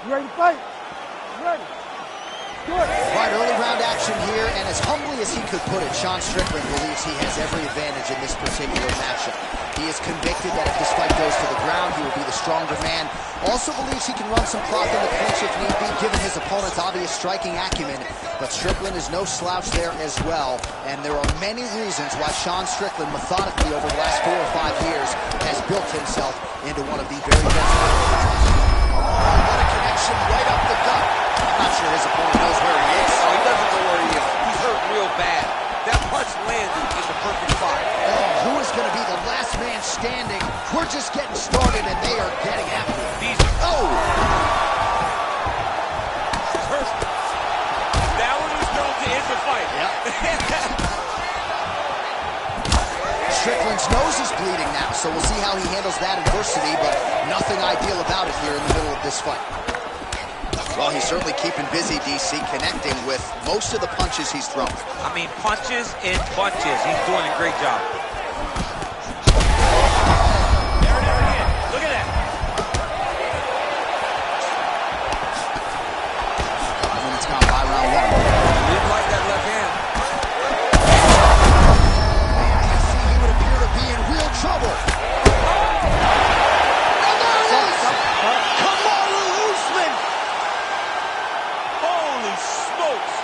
You ready to fight? You ready? Good. Right, early round action here, and as humbly as he could put it, Sean Strickland believes he has every advantage in this particular matchup. He is convicted that if this fight goes to the ground, he will be the stronger man. Also believes he can run some clock in the clinch if need be, given his opponent's obvious striking acumen. But Strickland is no slouch there as well, and there are many reasons why Sean Strickland, methodically over the last 4 or 5 years, has built himself into one of the very best fighters. What a connection right up the gut. I'm not sure his opponent knows where he is. No, he doesn't know where he is. He's hurt real bad. That punch landed in the perfect spot. Oh, who is going to be the last man standing? We're just getting started, and they are getting after it. Oh! Perfect. That one was going to end the fight. Yep. Strickland's nose is bleeding now, so we'll see how he handles that adversity, but nothing ideal about it here in the middle of this fight. Well, he's certainly keeping busy, DC, connecting with most of the punches he's thrown. I mean, punches in bunches. He's doing a great job. There it is again. Look at that. 5 minutes gone by round 1. Didn't like that left hand. Man, DC, he would appear to be in real trouble. And there it is! Kamaru Usman! Holy smokes.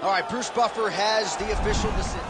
All right, Bruce Buffer has the official decision.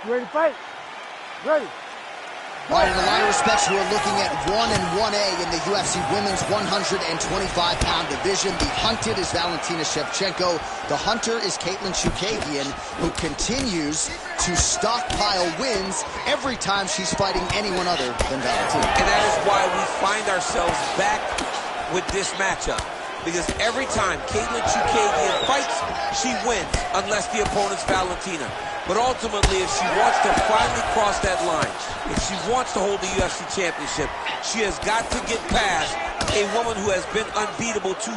You ready to fight? Ready. All right, in a line of respects, we're looking at 1 and 1A in the UFC Women's 125-pound division. The hunted is Valentina Shevchenko. The hunter is Katlyn Chookagian, who continues to stockpile wins every time she's fighting anyone other than Valentina. And that is why we find ourselves back with this matchup. Because every time Katlyn Chookagian fights, she wins, unless the opponent's Valentina. But ultimately, if she wants to finally cross that line, if she wants to hold the UFC championship, she has got to get past a woman who has been unbeatable to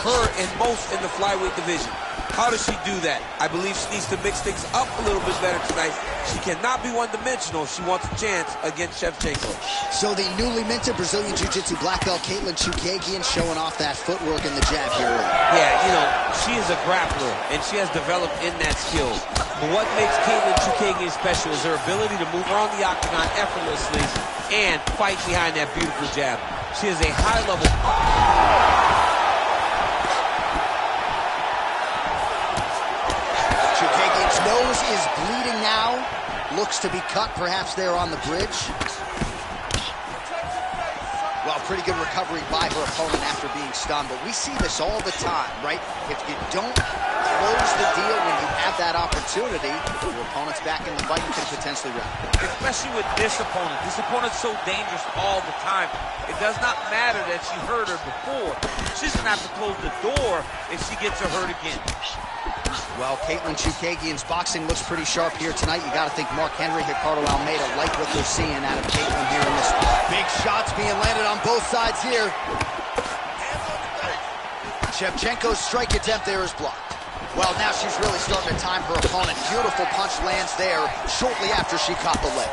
her and most in the flyweight division. How does she do that? I believe she needs to mix things up a little bit better tonight. She cannot be one-dimensional if she wants a chance against Shevchenko. So the newly minted Brazilian Jiu-Jitsu black belt Katlyn Chookagian showing off that footwork and the jab here early. Yeah, you know, she is a grappler, and she has developed in that skill. But what makes Katlyn Chookagian special is her ability to move around the octagon effortlessly and fight behind that beautiful jab. She is a high-level... Chookagian's nose is bleeding now. Looks to be cut, perhaps there on the bridge. Well, pretty good recovery by her opponent after being stunned, but we see this all the time, right? If you don't close the deal when you have that opportunity, your opponent's back in the fight and can potentially wrap. Especially with this opponent. This opponent's so dangerous all the time. It does not matter that she hurt her before. She's gonna have to close the door if she gets her hurt again. Well, Katlyn Chookagian's boxing looks pretty sharp here tonight. You got to think Mark Henry, Ricardo Almeida like what they're seeing out of Katlyn here in this. Big shots being landed on both sides here. Shevchenko's strike attempt there is blocked. Well, now she's really starting to time her opponent. Beautiful punch lands there shortly after she caught the leg.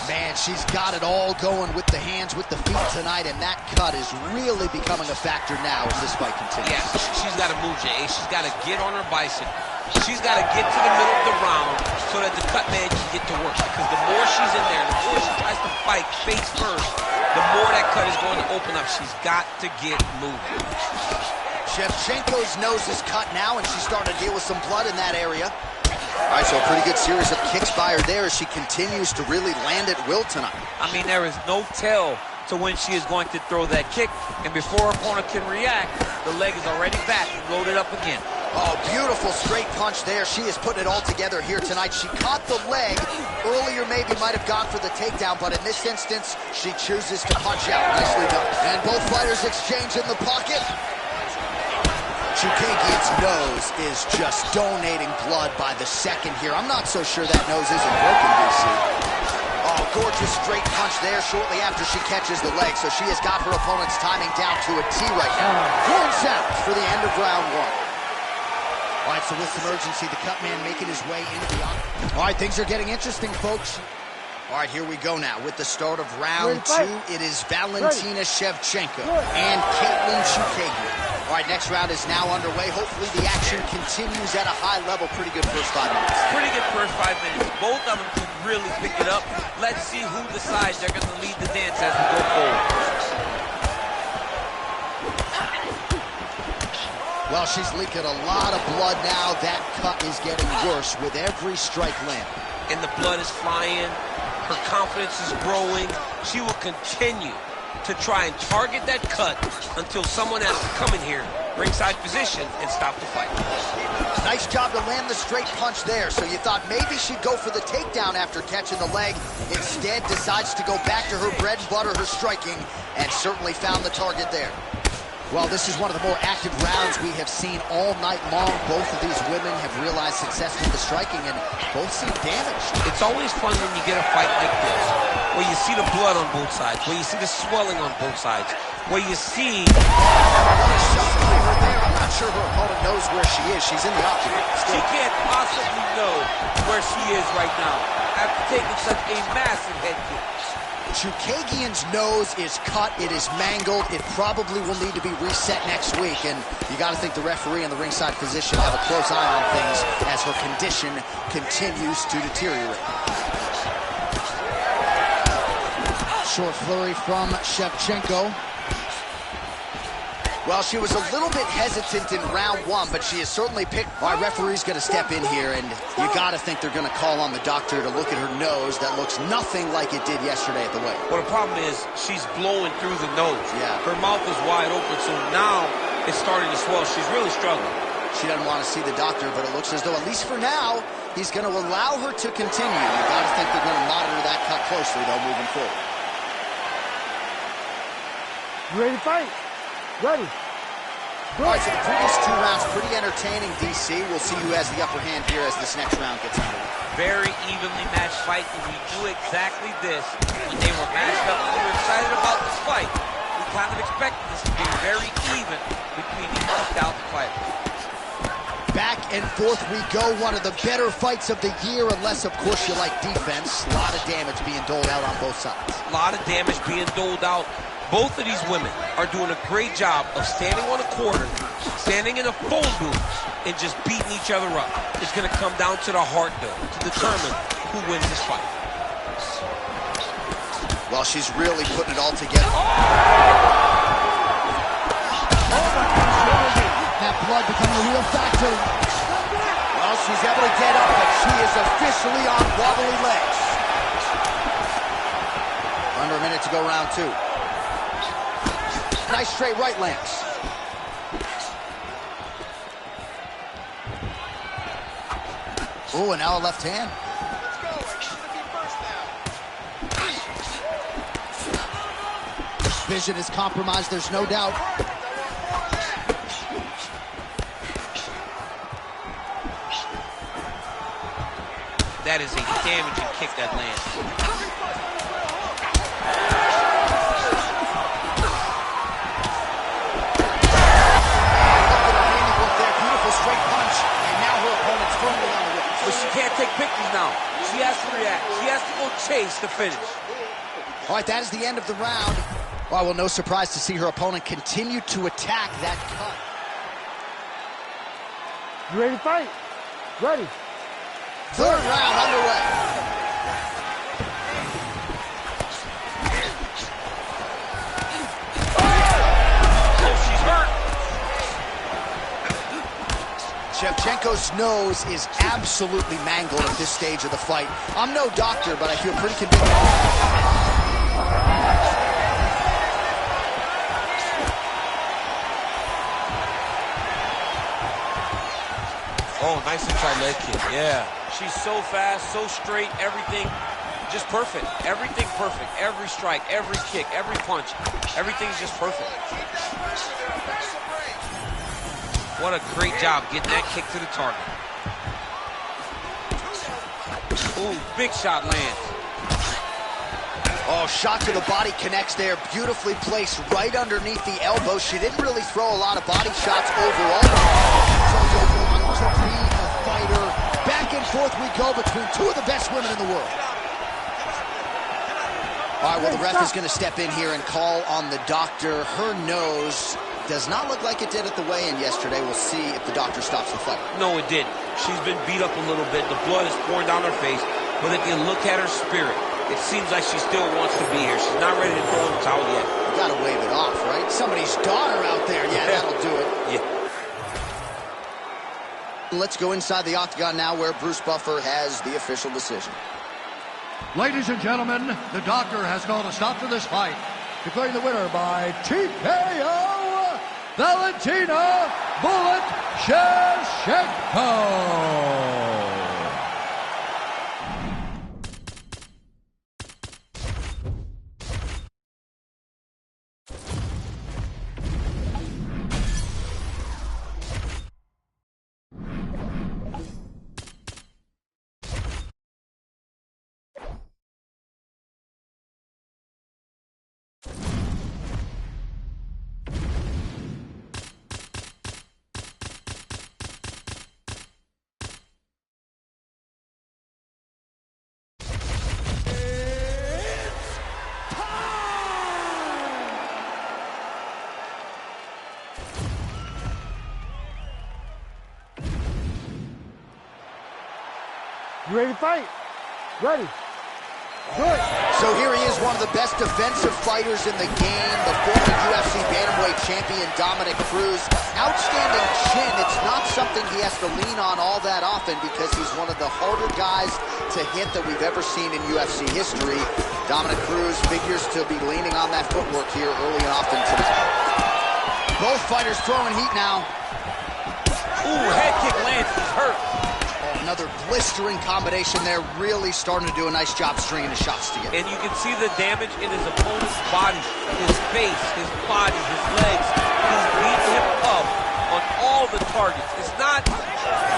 Man, she's got it all going with the hands, with the feet tonight, and that cut is really becoming a factor now as this fight continues. Yeah, she's got to move, Jay. She's got to get on her bicycle. She's got to get to the middle of the round so that the cut man can get to work. Because the more she's in there, the more she tries to fight face first, the more that cut is going to open up. She's got to get moving. Shevchenko's nose is cut now, and she's starting to deal with some blood in that area. All right, so a pretty good series of kicks by her there as she continues to really land at will tonight. I mean, there is no tell to when she is going to throw that kick, and before her opponent can react, the leg is already back and loaded up again. Oh, beautiful straight punch there. She is putting it all together here tonight. She caught the leg. Earlier maybe might have gone for the takedown, but in this instance, she chooses to punch out. Nicely done. And both fighters exchange in the pocket. Chookagian's nose is just donating blood by the second here. I'm not so sure that nose isn't broken, DC. Oh, gorgeous straight punch there shortly after she catches the leg. So she has got her opponent's timing down to a T right now. Horn sounds for the end of round one. All right, so with some urgency, the cut man making his way into the octagon. All right, things are getting interesting, folks. All right, here we go now with the start of round two. It is Valentina Shevchenko and Katlyn Chookagian. All right, next round is now underway. Hopefully the action continues at a high level. Pretty good first 5 minutes. Pretty good first 5 minutes. Both of them can really pick it up. Let's see who decides they're going to lead the dance as we go forward. Well, she's leaking a lot of blood now. That cut is getting worse with every strike land. And the blood is flying. Her confidence is growing. She will continue to try and target that cut until someone has to come in here, ringside position, and stop the fight. Nice job to land the straight punch there. So you thought maybe she'd go for the takedown after catching the leg. Instead, decides to go back to her bread and butter, her striking, and certainly found the target there. Well, this is one of the more active rounds we have seen all night long. Both of these women have realized success with the striking, and both seem damaged. It's always fun when you get a fight like this, where you see the blood on both sides, where you see the swelling on both sides, where you see... I'm not sure her opponent knows where she is. She's in the octagon. She can't possibly know where she is right now after taking such a massive head kick. Chookagian's nose is cut, it is mangled, it probably will need to be reset next week, and you got to think the referee in the ringside position have a close eye on things as her condition continues to deteriorate. Short flurry from Shevchenko. Well, she was a little bit hesitant in round one, but she has certainly picked... All right, referee's going to step in here, and you got to think they're going to call on the doctor to look at her nose that looks nothing like it did yesterday at the weigh. Well, the problem is she's blowing through the nose. Yeah. Her mouth is wide open, so now it's starting to swell. She's really struggling. She doesn't want to see the doctor, but it looks as though, at least for now, he's going to allow her to continue. You got to think they're going to monitor that cut closely, though, moving forward. You ready to fight? Ready. All right, so the previous 2 rounds pretty entertaining, DC. We'll see who has the upper hand here as this next round gets underway. Very evenly matched fight, and we knew exactly this when they were matched up. We were excited about this fight. We kind of expected this to be very even between these two styles of fighters. Back and forth we go. One of the better fights of the year, unless, of course, you like defense. A lot of damage being doled out on both sides. A lot of damage being doled out. Both of these women are doing a great job of standing on a corner, standing in a phone booth, and just beating each other up. It's going to come down to the heart, though, to determine who wins this fight. Well, she's really putting it all together. That blood becoming a real factor. Well, she's able to get up, but she is officially on wobbly legs. Under a minute to go, round 2. Nice straight right lands. Oh, and now a left hand. Vision is compromised, there's no doubt. that is a damaging kick that lands. Straight punch, and now her opponent's firmly on the ropes. But she can't take pictures now. She has to react. She has to go chase the finish. All right, that is the end of the round. Well, no surprise to see her opponent continue to attack that cut. You ready to fight? Ready. Third round underway. Shevchenko's nose is absolutely mangled at this stage of the fight. I'm no doctor, but I feel pretty convinced. Oh, nice inside leg kick. Yeah. She's so fast, so straight, everything just perfect. Everything perfect. Every strike, every kick, every punch. Everything's just perfect. What a great job getting that kick to the target. Ooh, big shot lands. Oh, shot to the body connects there. Beautifully placed right underneath the elbow. She didn't really throw a lot of body shots overall. So you'll want to be a fighter. Back and forth we go between two of the best women in the world. All right, well, the ref is going to step in here and call on the doctor. Her nose does not look like it did at the weigh-in yesterday. We'll see if the doctor stops the fight. No, it didn't. She's been beat up a little bit. The blood is pouring down her face. But if you look at her spirit, it seems like she still wants to be here. She's not ready to throw in the towel yet. You got to wave it off, right? Somebody's daughter out there. Yeah, that'll do it. Yeah. Let's go inside the octagon now where Bruce Buffer has the official decision. Ladies and gentlemen, the doctor has called a stop to this fight, declaring the winner by TKO, Valentina "Bullet" Shevchenko. You ready to fight? Ready. Good. So here he is, one of the best defensive fighters in the game, the former UFC bantamweight champion, Dominick Cruz. Outstanding chin. It's not something he has to lean on all that often because he's one of the harder guys to hit that we've ever seen in UFC history. Dominick Cruz figures to be leaning on that footwork here early and often today. Both fighters throwing heat now. Ooh, head kick lands. He's hurt. Another blistering combination there, really starting to do a nice job stringing the shots together. And you can see the damage in his opponent's body, his face, his body, his legs. He's beating him up on all the targets. It's not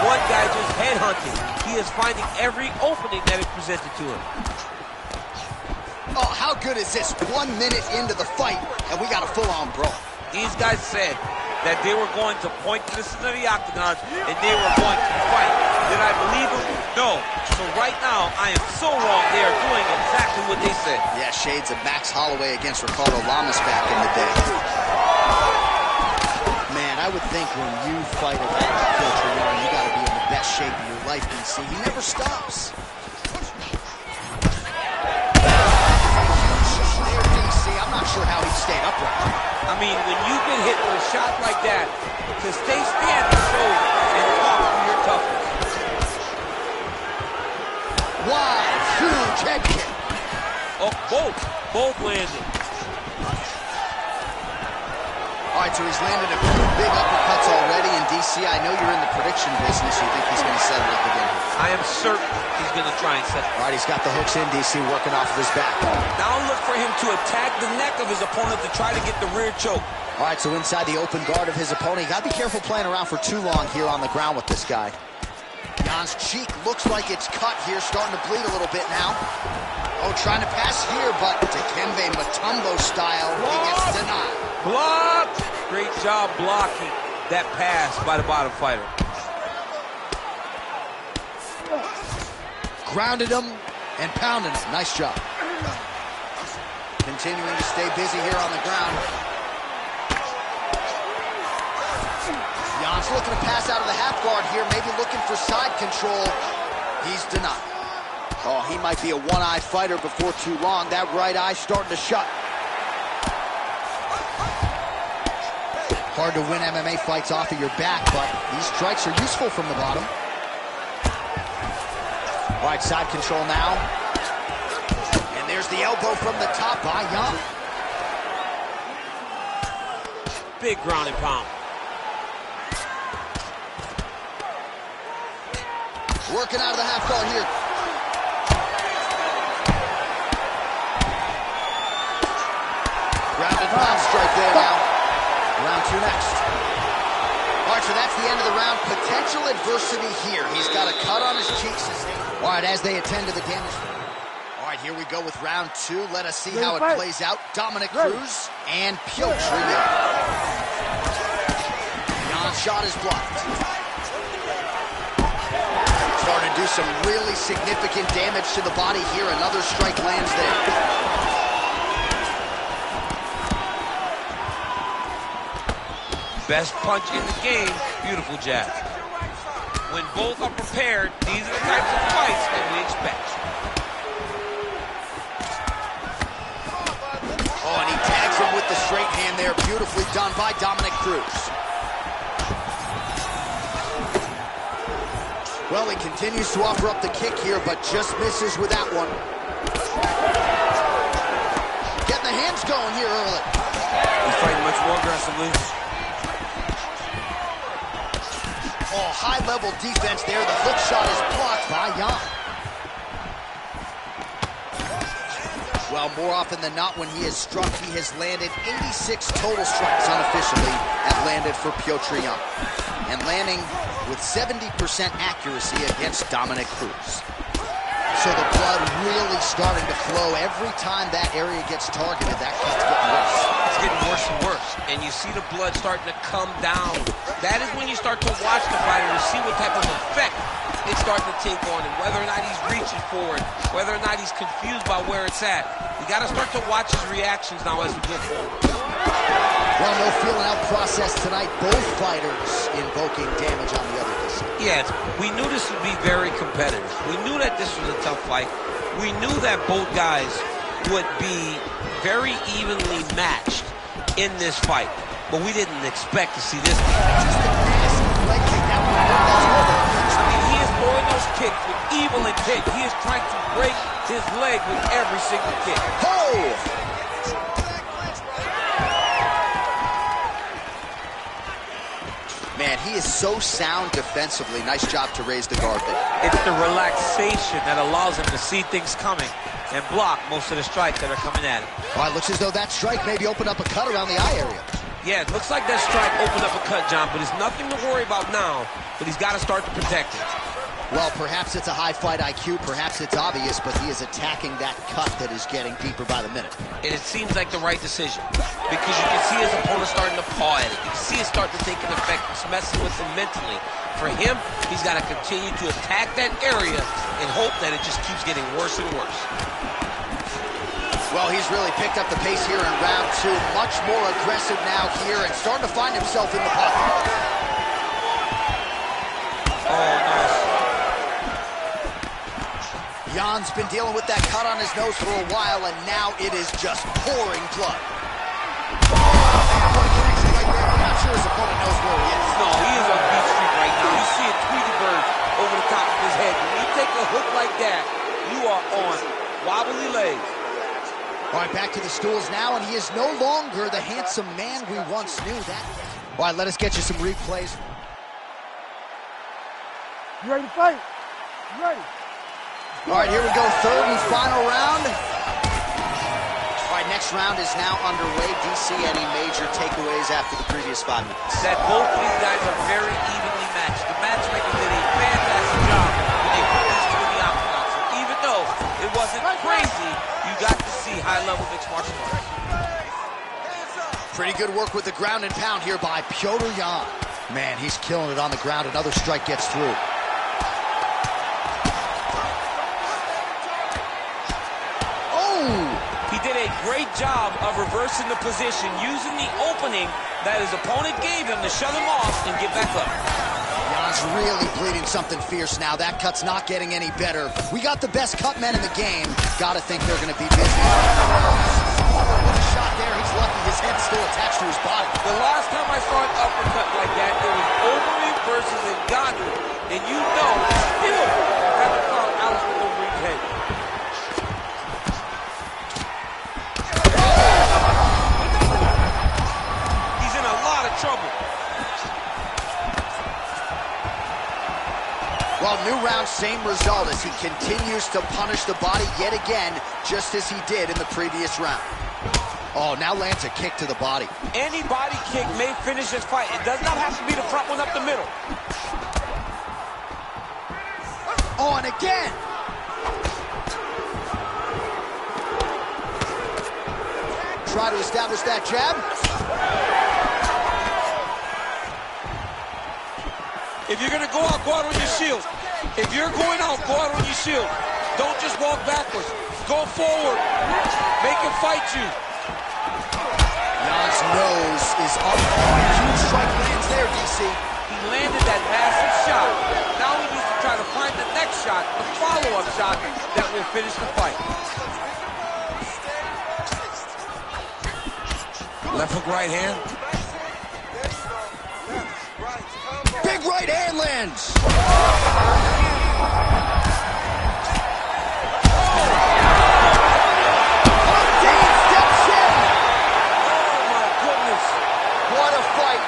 one guy just headhunting. He is finding every opening that is presented to him. Oh, how good is this? 1 minute into the fight, and we got a full-on brawl. These guys said that they were going to point to the center of the octagon and they were going to fight. Did I believe them? No. So right now, I am so wrong. They are doing exactly what they said. Yeah, shades of Max Holloway against Ricardo Lamas back in the day. Man, I would think when you fight a guy like Filthy Young, you got to be in the best shape of your life, DC. He never stops. There, DC. I'm not sure how he stayed upright. I mean, when you get hit with a shot like that, to stay standing shows and talk to your toughness. Wide, huge head kick. Oh, both landed. All right, so he's landed a few big uppercuts already. And DC, I know you're in the prediction business. You think he's going to set it up again? I am certain he's going to try and set it. All right, he's got the hooks in, DC, working off of his back. Now look for him to attack the neck of his opponent to try to get the rear choke. All right, so inside the open guard of his opponent. You got to be careful playing around for too long here on the ground with this guy. Jan's cheek looks like it's cut here, starting to bleed a little bit now. Oh, trying to pass here, but Dikembe Mutombo style, he gets denied. Blocked! Great job blocking that pass by the bottom fighter. Grounded him and pounded him. Nice job. Continuing to stay busy here on the ground. Jan's looking to pass out of the half guard here, maybe looking for side control. He's denied. Oh, he might be a one-eye fighter before too long. That right eye starting to shut. Hard to win MMA fights off of your back, but these strikes are useful from the bottom. All right, side control now. And there's the elbow from the top by Jan. Big ground and pound. Working out of the half guard here. Grounded pound strike there now. Round two next. All right, so that's the end of the round. Potential adversity here. He's got a cut on his cheeks. All right, as they attend to the damage. All right, here we go with round two. Let us see how it plays out. Dominick Cruz and Piotr Jan. Jan's shot is blocked. Starting to do some really significant damage to the body here. Another strike lands there. Best punch in the game, beautiful jab. When both are prepared, these are the types of fights that we expect. Oh, and he tags him with the straight hand there. Beautifully done by Dominick Cruz. Well, he continues to offer up the kick here, but just misses with that one. Getting the hands going here early. He's fighting much more aggressively. Oh, high-level defense there. The hook shot is blocked by Jan. Well, more often than not, when he has struck, he has landed 86 total strikes unofficially have landed for Piotr Jan. And landing with 70% accuracy against Dominick Cruz. So the blood really starting to flow. Every time that area gets targeted, that cut's getting worse. It's getting worse and worse. And you see the blood starting to come down. That is when you start to watch the fighter to see what type of effect it's starting to take on him. Whether or not he's reaching for it, whether or not he's confused by where it's at. You got to start to watch his reactions now as we go forward. Well, no feeling out process tonight. Both fighters invoking damage on the other side. Yeah, we knew this would be very competitive. We knew that this was a tough fight. We knew that both guys would be very evenly matched in this fight. But we didn't expect to see this. Just a massive leg kick. That one, that's over. I mean, he is throwing those kicks with evil intent. He is trying to break his leg with every single kick. Oh! Man, he is so sound defensively. Nice job to raise the guard there. It's the relaxation that allows him to see things coming and block most of the strikes that are coming at him. Well, it looks as though that strike maybe opened up a cut around the eye area. Yeah, it looks like that strike opened up a cut, John, but it's nothing to worry about now, but he's got to start to protect it. Well, perhaps it's a high fight IQ, perhaps it's obvious, but he is attacking that cut that is getting deeper by the minute. And it seems like the right decision because you can see his opponent starting to paw at it. You can see it start to take an effect. It's messing with him mentally. For him, he's got to continue to attack that area and hope that it just keeps getting worse and worse. Well, he's really picked up the pace here in round two. Much more aggressive now here and starting to find himself in the pocket. Oh, nice. Jan's been dealing with that cut on his nose for a while, and now it is just pouring blood. Oh, man, what a connection right there. I'm not sure his opponent knows where he is. No, he is on beat street right now. You see a Tweety bird over the top of his head. When you take a hook like that, you are on wobbly legs. All right, back to the stools now, and he is no longer the handsome man we once knew. All right, let us get you some replays. You ready to fight? You ready? All right, here we go, third and final round. All right, next round is now underway. DC, any major takeaways after the previous 5 minutes? That both of these guys are very evenly matched. The matchmaker did a fantastic job mixed martial arts. Pretty good work with the ground and pound here by Petr Yan. Man, he's killing it on the ground. Another strike gets through. He did a great job of reversing the position, using the opening that his opponent gave him to shut him off and get back up. Yan's really bleeding something fierce now. That cut's not getting any better. We got the best cut men in the game. Gotta think they're gonna be busy. What a shot there. He's lucky his head's still attached to his body. The last time I saw an uppercut like that, it was Overeem versus Ngannou, and you know still haven't found Alistair Overeem's head. Trouble. Well, new round, same result as he continues to punish the body yet again, just as he did in the previous round. Oh, now lands a kick to the body. Any body kick may finish this fight. It does not have to be the front one up the middle. Oh, and again. Try to establish that jab. If you're going to go out on your shield. If you're going out, go out on your shield. Don't just walk backwards. Go forward. Make him fight you. Yan's nose is up. Huge strike lands there, DC. He landed that massive shot. Now he needs to try to find the next shot, the follow-up shot that will finish the fight. Left hook, right hand. Big right hand lands. Dean steps in. Oh my goodness. What a fight.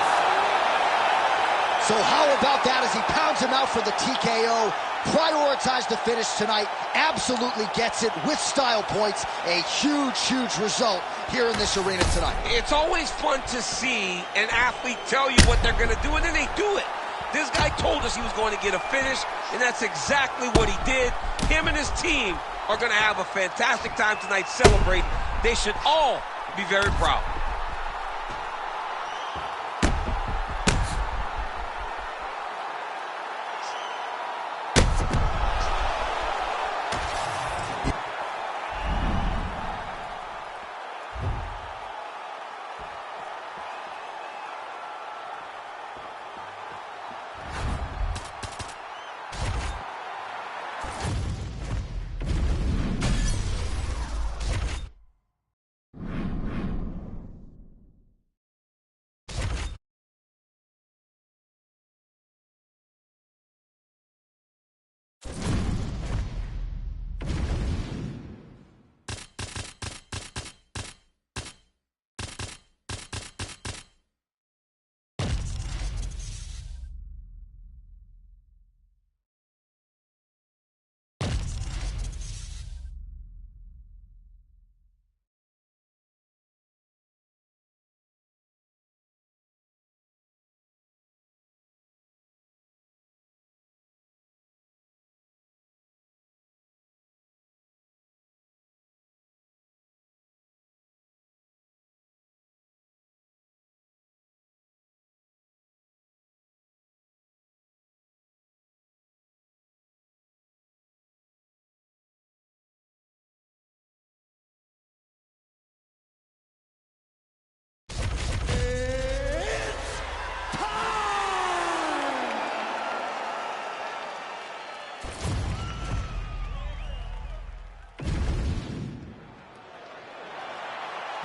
So how about that as he pounds him out for the TKO? Prioritized the finish tonight. Absolutely gets it with style points. A huge, huge result here in this arena tonight. It's always fun to see an athlete tell you what they're going to do, and then they do it. This guy told us he was going to get a finish, and that's exactly what he did. Him and his team are going to have a fantastic time tonight celebrating. They should all be very proud.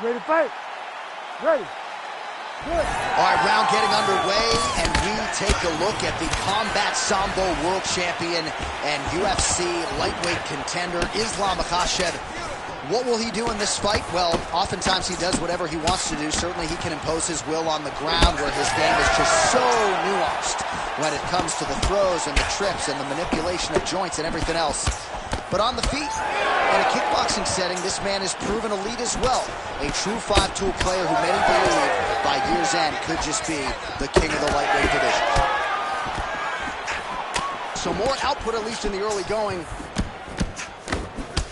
Ready to fight? Ready. Good. All right, round getting underway, and we take a look at the Combat Sambo World Champion and UFC lightweight contender, Islam Makhachev. What will he do in this fight? Well, oftentimes he does whatever he wants to do. Certainly he can impose his will on the ground, where his game is just so nuanced when it comes to the throws and the trips and the manipulation of joints and everything else. But on the feet, in a kickboxing setting, this man is proven elite as well. A true five-tool player who many believe by year's end could just be the king of the lightweight division. So more output, at least in the early going.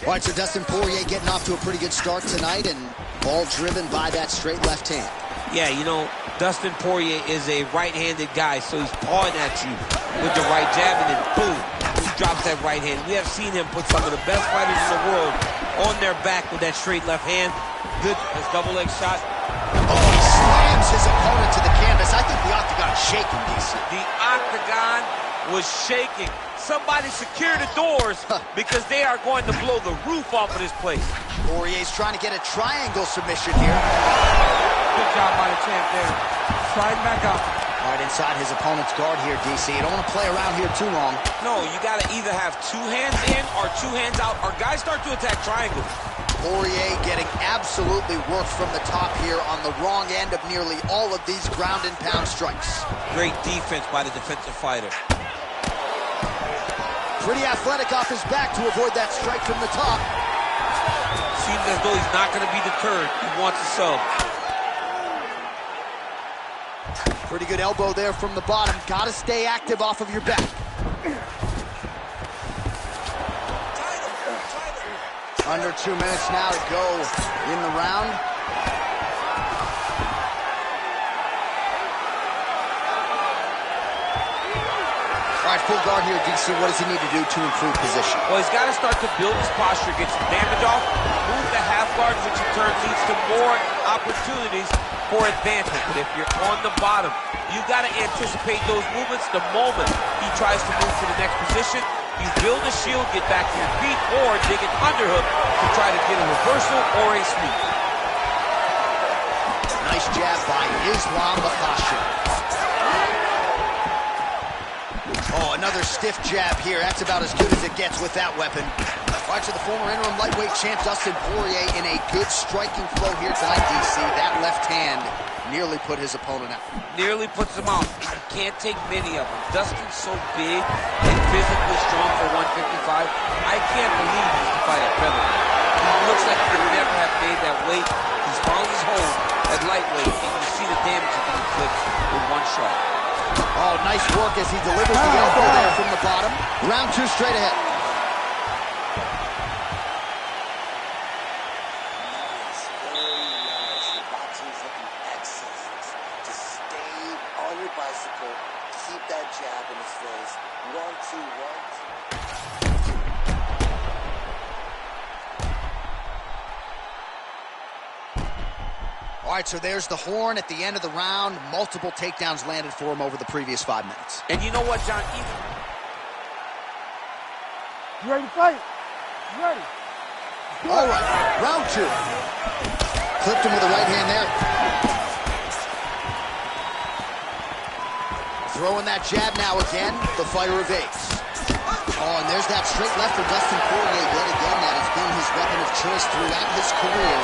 All right, so Dustin Poirier getting off to a pretty good start tonight, and all driven by that straight left hand. Yeah, you know, Dustin Poirier is a right-handed guy, so he's pawing at you with the right jab, and then boom, he drops that right hand. We have seen him put some of the best fighters in the world on their back with that straight left hand. Good, that's double leg shot. Oh, he slams his opponent to the canvas. I think the octagon's shaking, DC. The octagon was shaking. Somebody secure the doors because they are going to blow the roof off of this place. Poirier's trying to get a triangle submission here. Good job by the champ there. Sliding back up. Right inside his opponent's guard here, DC. You don't want to play around here too long. No, you got to either have two hands in or two hands out, or guys start to attack triangles. Poirier getting absolutely worked from the top here on the wrong end of nearly all of these ground and pound strikes. Great defense by the defensive fighter. Pretty athletic off his back to avoid that strike from the top. Seems as though he's not going to be deterred. He wants a sub. Pretty good elbow there from the bottom. Got to stay active off of your back. Under 2 minutes now to go in the round. All right, full guard here, DC. What does he need to do to improve position? Well, he's got to start to build his posture, get some damage off, move the half guard, which in turn leads to more opportunities for advancement. But if you're on the bottom, you've got to anticipate those movements the moment he tries to move to the next position. You build a shield, get back to your feet, or dig an underhook to try to get a reversal or a sweep. Nice jab by Islam Makhachev. Oh, another stiff jab here. That's about as good as it gets with that weapon. All right, so the former interim lightweight champ Dustin Poirier in a good striking flow here tonight, DC. That left hand nearly put his opponent out. Nearly puts him out. You can't take many of them. Dustin's so big and physically strong for 155. I can't believe he's the fight at featherweight. He looks like he could never have made that weight. He's found his home at lightweight, and you see the damage he can inflict with one shot. Oh, nice work as he delivers the elbow there from the bottom. Round 2 straight ahead. Very nice. Your boxing is looking excellent. Just stay on your bicycle. Keep that jab in his face. 1, 2, 1, 2. All right, so there's the horn at the end of the round. Multiple takedowns landed for him over the previous 5 minutes. And you know what, John? You ready to fight? You ready? All right, round 2. Clipped him with the right hand there. Throwing that jab now again. The fighter evades. Oh, and there's that straight left for Dustin Poirier yet again. That has been his weapon of choice throughout his career.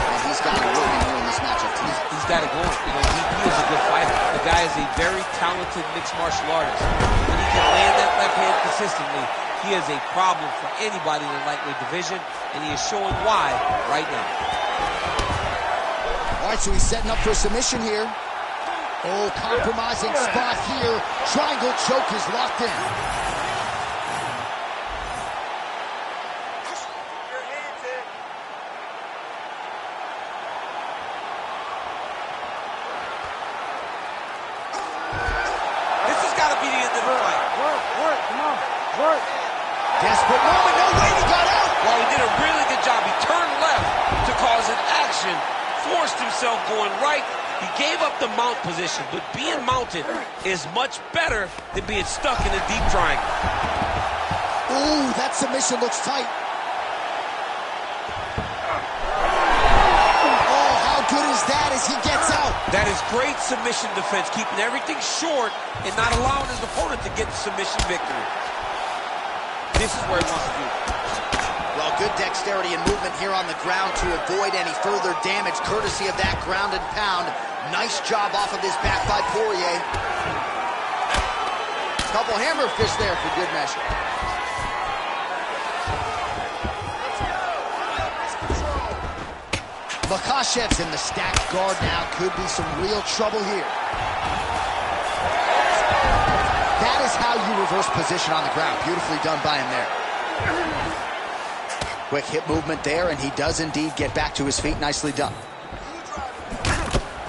And he's got it working here in this matchup tonight. He's got it going. You know, he is a good fighter. The guy is a very talented mixed martial artist. When he can land that left hand consistently, he is a problem for anybody in the lightweight division, and he is showing why right now. All right, so he's setting up for a submission here. Oh, compromising spot here. Triangle choke is locked in. Desperate moment, no way, he got out! Well, he did a really good job. He turned left to cause an action, forced himself going right. He gave up the mount position, but being mounted is much better than being stuck in a deep triangle. Ooh, that submission looks tight. Oh, how good is that as he gets out? That is great submission defense, keeping everything short and not allowing his opponent to get the submission victory. This is where he wants to be. Well, good dexterity and movement here on the ground to avoid any further damage, courtesy of that ground and pound. Nice job off of his back by Poirier. Couple hammer fists there for good measure. Makhachev's in the stacked guard now. Could be some real trouble here. That is how you reverse position on the ground. Beautifully done by him there. Quick hip movement there, and he does indeed get back to his feet. Nicely done.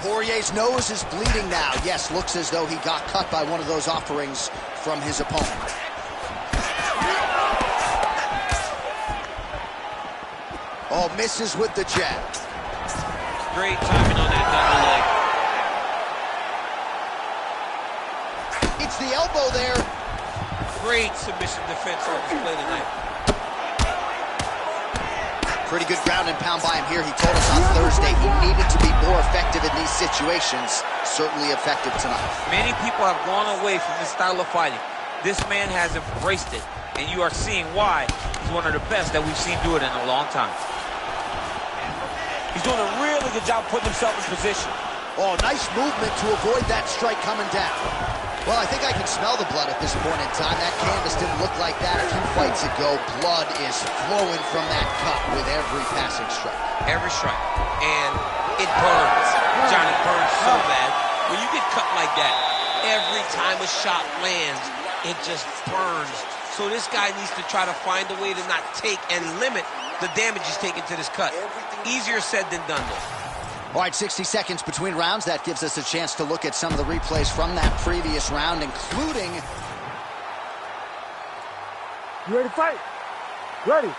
Poirier's nose is bleeding now. Yes, looks as though he got cut by one of those offerings from his opponent. Oh, misses with the jab. Great timing on that double leg. It's the elbow there. Great submission defense on display tonight. Pretty good ground and pound by him here. He told us on Thursday he needed to be more effective in these situations. Certainly effective tonight. Many people have gone away from this style of fighting. This man has embraced it, and you are seeing why he's one of the best that we've seen do it in a long time. He's doing a really good job putting himself in position. Oh, nice movement to avoid that strike coming down. Well, I think I can smell the blood at this point in time. That canvas didn't look like that a few fights ago. Blood is flowing from that cut with every passing strike. Every strike. And it burns. Johnny, burns so bad. When you get cut like that, every time a shot lands, it just burns. So this guy needs to try to find a way to not take and limit the damage he's taking to this cut. Easier said than done, though. All right, 60 seconds between rounds. That gives us a chance to look at some of the replays from that previous round, including... You ready to fight? Ready.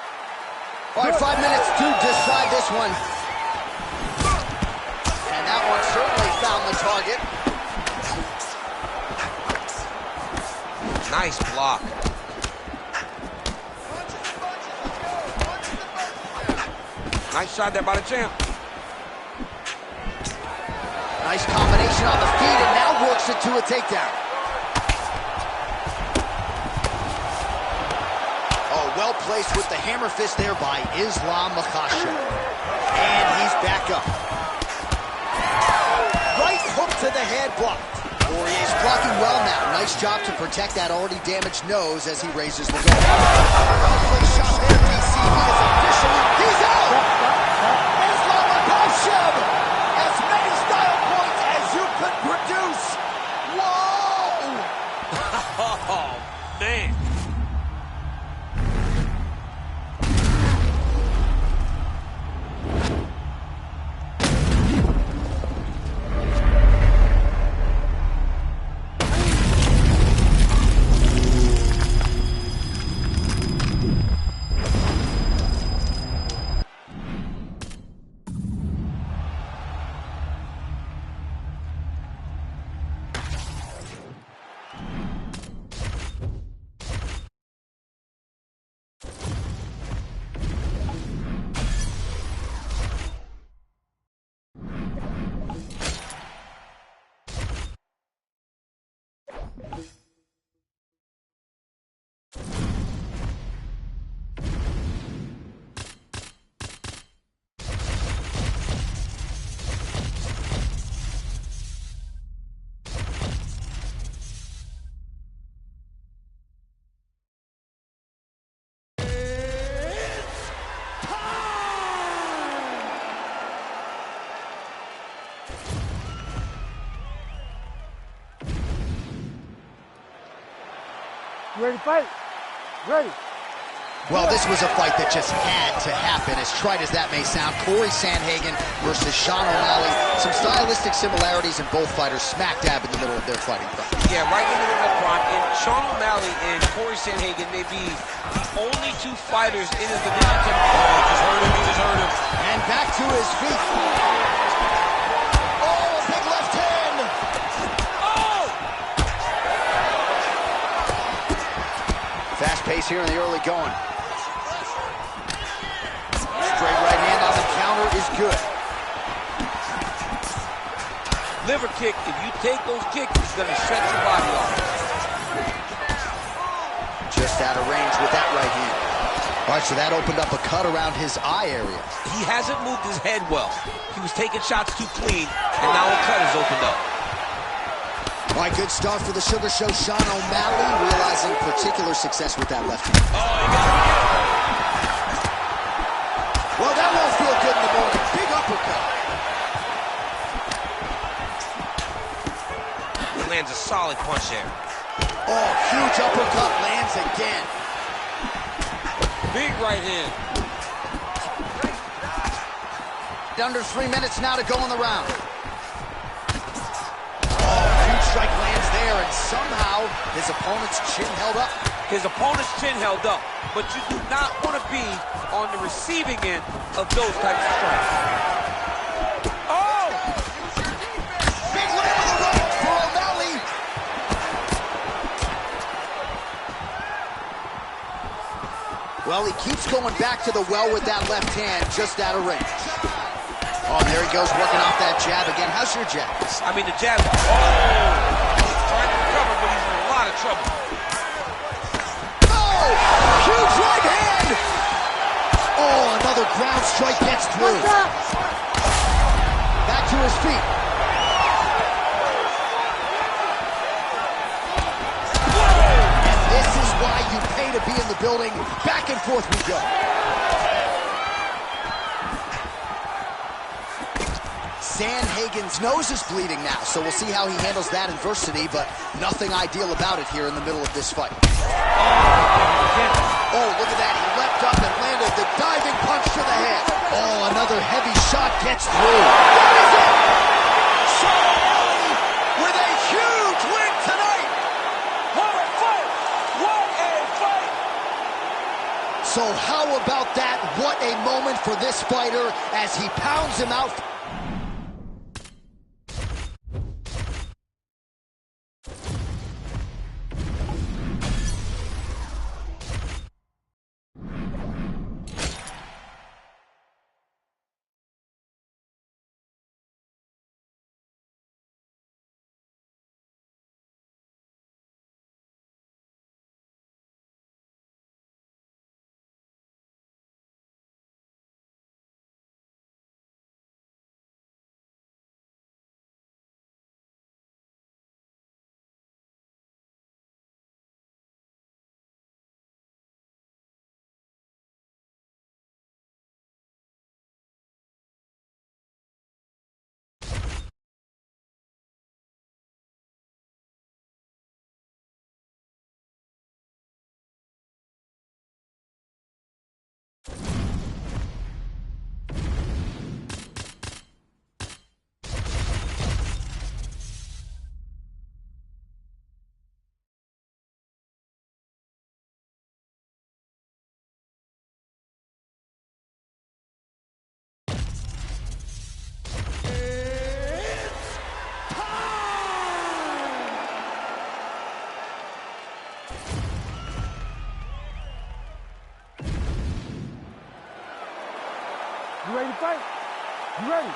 All right, 5 minutes to decide this one. And that one certainly found the target. Nice block. Nice shot there by the champ. Nice combination on the feet, and now works it to a takedown. Oh, well placed with the hammer fist there by Islam Makhachev. And he's back up. Right hook to the head blocked. Poirier's blocking well now. Nice job to protect that already damaged nose as he raises the guard. Well placed shot there, DC. He is officially, he's out! Islam Makhachev! As many style points as you could produce. Whoa! Oh, man. You ready to fight? Ready. Well, this was a fight that just had to happen, as trite as that may sound. Corey Sandhagen versus Sean O'Malley. Some stylistic similarities in both fighters, smack dab in the middle of their fighting prime. Yeah, right in the middle of the prime. And Sean O'Malley and Corey Sandhagen may be the only two fighters in his division. Oh, he just hurt him, he just hurt him. And back to his feet. Oh, a big left hand. Oh! Fast pace here in the early going. Straight right hand on the counter is good. Liver kick, if you take those kicks, it's going to shut your body off. Just out of range with that right hand. All right, so that opened up a cut around his eye area. He hasn't moved his head well. He was taking shots too clean, and now a cut has opened up. All right, good start for the Sugar Show. Sean O'Malley realizing particular success with that left hand. Oh, you got to be Well, that won't feel good in the morning. Big uppercut. He lands a solid punch there. Oh, huge uppercut lands again. Big right hand. Under 3 minutes now to go in the round. Oh, huge strike lands there, and somehow his opponent's chin held up. His opponent's chin held up, but you do not want to be on the receiving end of those types of strikes. Oh! Big leg of the right for O'Malley. Well, he keeps going back to the well with that left hand, just out of range. Oh, and there he goes, working off that jab again. How's your jab? I mean, the jab, oh! He's trying to recover, but he's in a lot of trouble. Oh! Huge right hand! Oh, another ground strike gets through. Back to his feet. And this is why you pay to be in the building. Back and forth we go. Sandhagen's nose is bleeding now, so we'll see how he handles that adversity, but nothing ideal about it here in the middle of this fight. Oh, look at that. He leapt up and landed the diving punch to the head. Oh, another heavy shot gets through. That is it! Sean O'Malley with a huge win tonight! What a fight! What a fight! So how about that? What a moment for this fighter as he pounds him out. You ready to fight? You ready?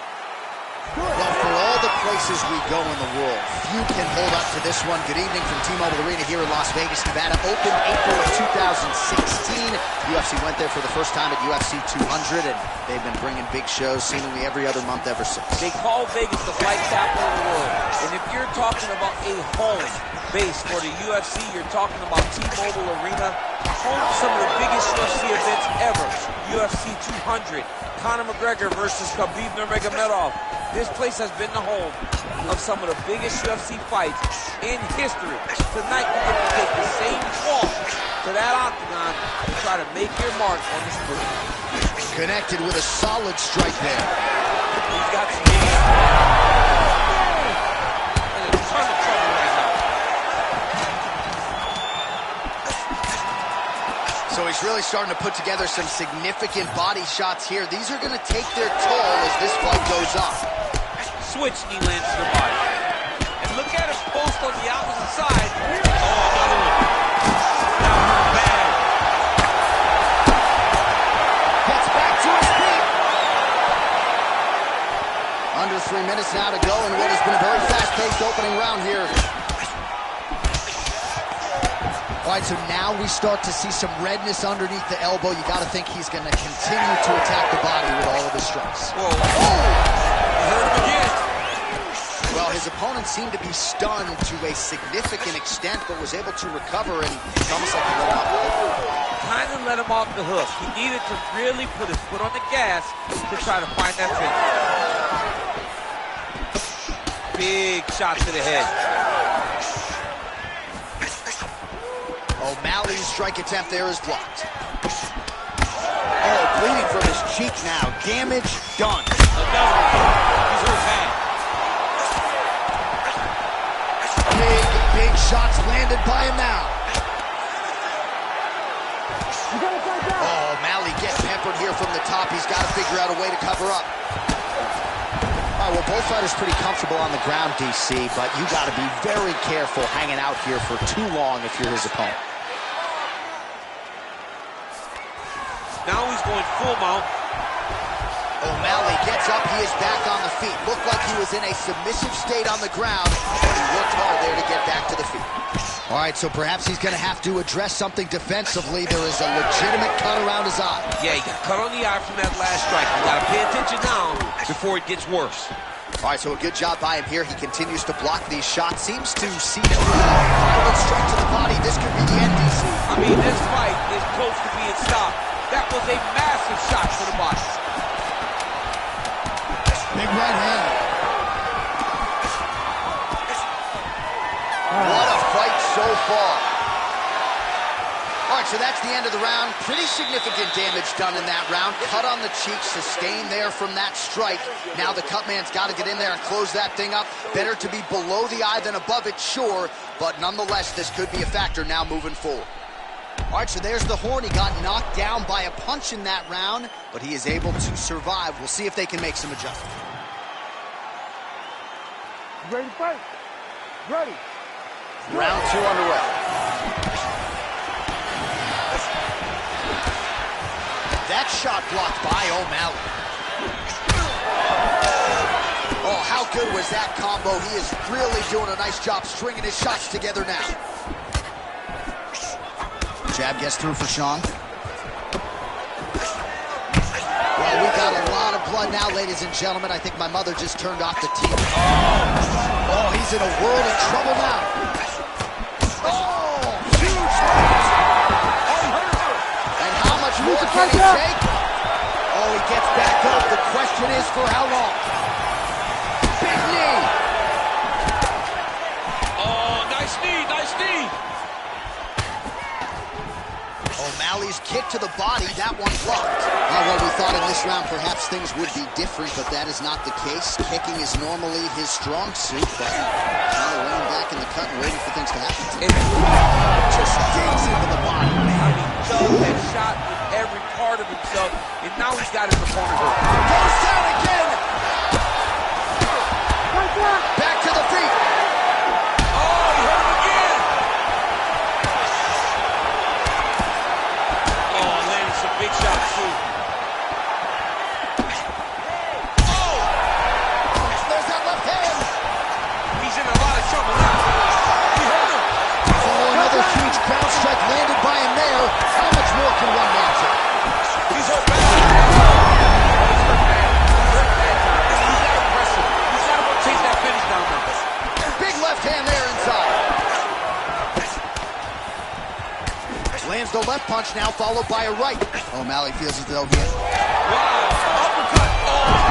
Well, for all the places we go in the world, few can hold up to this one. Good evening from T-Mobile Arena here in Las Vegas, Nevada. Opened April of 2016. UFC went there for the first time at UFC 200, and they've been bringing big shows seemingly every other month ever since. They call Vegas the fight capital of the world. And if you're talking about a home base for the UFC, you're talking about T-Mobile Arena, home to some of the biggest UFC events ever. UFC 200, Conor McGregor versus Khabib Nurmagomedov. This place has been the home of some of the biggest UFC fights in history. Tonight, we get to take the same walk to that octagon to try to make your mark on this movie. Connected with a solid strike there. He's got some game. In a ton of trouble right now. So he's really starting to put together some significant body shots here. These are going to take their toll as this fight goes on. Switch knee lands to the body. And look at his post on the opposite side. Oh, another one. Now bad. Gets back to his feet. Under 3 minutes now to go in what has been a very fast-paced opening round here. All right, so now we start to see some redness underneath the elbow. You got to think he's going to continue to attack the body with all of his strikes. Whoa. Oh! Hurt him again. Well, his opponent seemed to be stunned to a significant extent, but was able to recover, and it's almost like he let him off the hook. Kind of let him off the hook. He needed to really put his foot on the gas to try to find that finish. Big shot to the head. O'Malley's strike attempt there is blocked. Oh, bleeding from his cheek now. Damage done. Another one. He's hurt bad. Big shots landed by him now. You gotta fight down. Oh, Malley gets peppered here from the top. He's got to figure out a way to cover up. All right, well, both fighters pretty comfortable on the ground, DC, but you got to be very careful hanging out here for too long if you're his opponent. Now he's going full mount. O'Malley gets up. He is back on the feet. Looked like he was in a submissive state on the ground, but he worked hard there to get back to the feet. All right, so perhaps he's going to have to address something defensively. There is a legitimate cut around his eye. Yeah, he got cut on the eye from that last strike. You got to pay attention now before it gets worse. All right, so a good job by him here. He continues to block these shots. Seems to see it through. Violent strike to the body. This could be the end, DC. I mean, this fight is close to being stopped. That was a massive shot to the body. Big right hand. What a fight so far. All right, so that's the end of the round. Pretty significant damage done in that round. Cut on the cheek, sustained there from that strike. Now the cut man's got to get in there and close that thing up. Better to be below the eye than above it, sure. But nonetheless, this could be a factor now moving forward. All right, so there's the Horn. He got knocked down by a punch in that round, but he is able to survive. We'll see if they can make some adjustments. You ready to fight? Ready. Round 2 underway. That shot blocked by O'Malley. Oh, how good was that combo? He is really doing a nice job stringing his shots together now. Jab gets through for Sean. Well, we got a lot of blood now, ladies and gentlemen. I think my mother just turned off the TV. Oh, he's in a world of trouble now. Oh, huge left. And how much more can he take? Oh, he gets back up. The question is for how long? Big knee. Oh, nice knee, nice knee. O'Malley's kick to the body, that one blocked. Well, we thought in this round perhaps things would be different, but that is not the case. Kicking is normally his strong suit, but kind of laying back in the cut and waiting for things to happen. Just digs into the body, I man. mean, dug that shot with every part of himself, and now he's got his opponent hurt. Goes down again. Fight back. Back to the feet. Oh, he hurt him again. Oh, landed some big shots, too. Oh! There's that left hand. He's in a lot of trouble now. He hurt him. Oh, another huge ground strike landed by him there. How much more can one man take? He's hurt bad. He's hurt bad. He's hurt bad, John. He's got to press him. He's got to go chase that finish down there. Big left hand there inside. Lands the left punch now, followed by a right. O'Malley feels as though he has... Wow. Uppercut. Oh.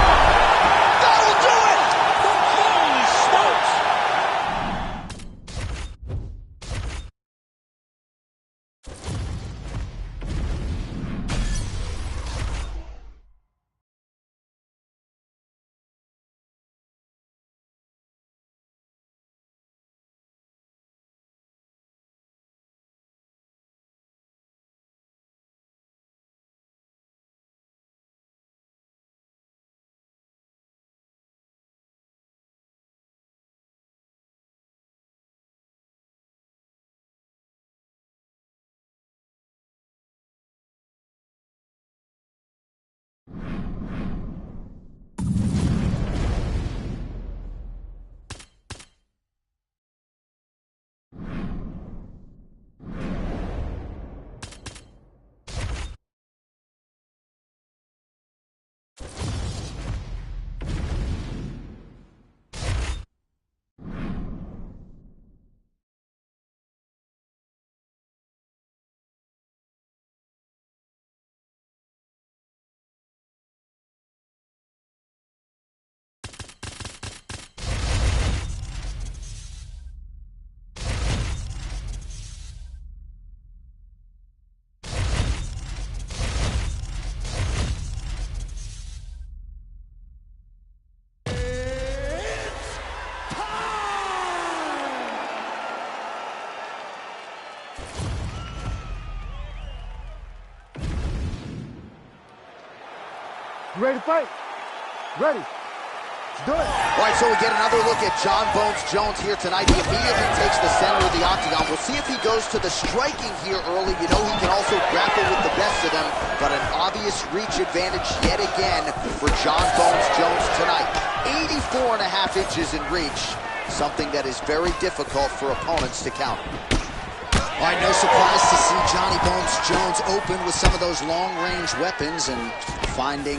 You ready to fight? Ready. Let's do it. All right, so we get another look at Jon Bones Jones here tonight. He immediately takes the center of the octagon. We'll see if he goes to the striking here early. You know he can also grapple with the best of them, but an obvious reach advantage yet again for Jon Bones Jones tonight. 84.5 inches in reach, something that is very difficult for opponents to counter. All right, no surprise to see Johnny Bones Jones open with some of those long-range weapons and finding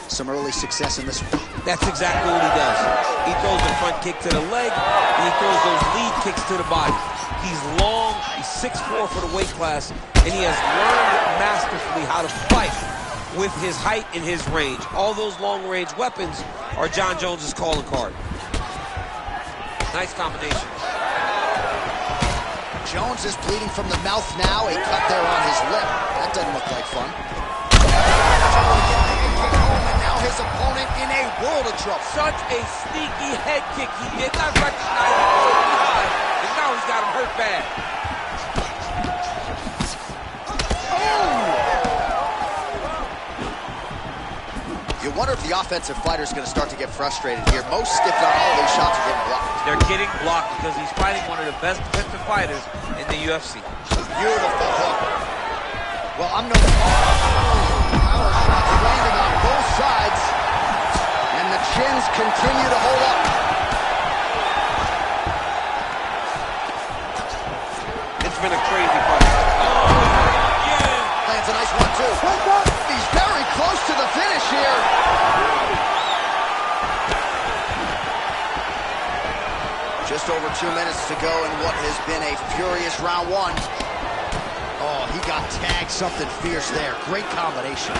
some early success in this one. That's exactly what he does. He throws the front kick to the leg, and he throws those lead kicks to the body. He's long, he's 6'4" for the weight class, and he has learned masterfully how to fight with his height and his range. All those long-range weapons are Jon Jones's calling card. Nice combination. Jones is bleeding from the mouth now, a cut there on his lip. That doesn't look like fun. And now his opponent in a world of trouble. Such a sneaky head kick. He did not recognize it too high, and now he's got him hurt bad. You wonder if the offensive fighter is going to start to get frustrated here. Most, if not all, of these shots are getting blocked. They're getting blocked because he's fighting one of the best defensive fighters in the UFC. Beautiful hook. Well, I'm no power shots landing on both sides, and the chins continue to hold up. It's been a crazy fight. Oh, yeah. Lands a nice one, too. He's very close to the finish here. Just over 2 minutes to go in what has been a furious round one. Oh, he got tagged something fierce there. Great combination.